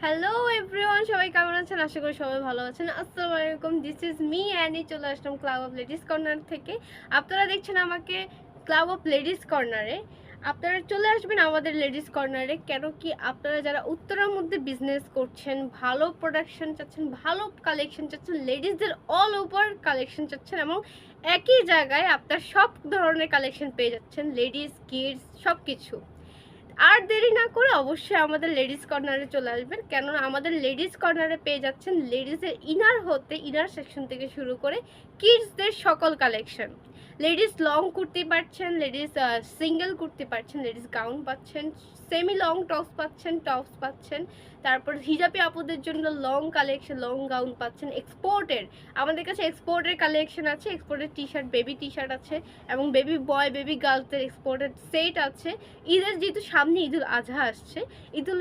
Hello everyone, সবাই কেমন আছেন? আশা করি সবাই ভালো আছেন। আসসালামু আলাইকুম, দিস ইজ মি অ্যানি। চলে আসলাম ক্লাব অফ লেডিস কর্নার থেকে। আপনারা দেখছেন আমাকে ক্লাব অফ লেডিস কর্নারে। আপনারা চলে আসবেন আমাদের লেডিস কর্নারে। কেন কি আপনারা যারা উত্তরার মধ্যে বিজনেস করছেন, ভালো প্রোডাকশন চাচ্ছেন, ভালো কালেকশন চাচ্ছেন, লেডিসদের অল ওভার কালেকশন চাচ্ছেন এবং একই জায়গায় আপনার সব ধরনের কালেকশন পেয়ে যাচ্ছেন, লেডিস কিডস সব কিছু। আর দেরি না করে অবশ্যই আমাদের লেডিস কর্নারে চলে আসবেন, কেননা আমাদের লেডিস কর্নারে পেয়ে যাচ্ছেন লেডিসের ইনার সেকশন থেকে শুরু করে কিডসদের সকল কালেকশন। লেডিস লং কুর্তি পাচ্ছেন, লেডিস সিঙ্গেল কুর্তি পাচ্ছেন, লেডিস গাউন পাচ্ছেন, সেমি লং টপস পাচ্ছেন। তারপর হিজাবি আপুদের জন্য লং কালেকশন, লং গাউন পাচ্ছেন। আমাদের কাছে এক্সপোর্টের কালেকশন আছে, এক্সপোর্টের T shirt, baby T shirt আছে এবং বেবি বয় বেবি গার্লসদের এক্সপোর্টেড সেট আছে। ঈদের যেহেতু সামনে ঈদুল আজহা আসছে, ঈদুল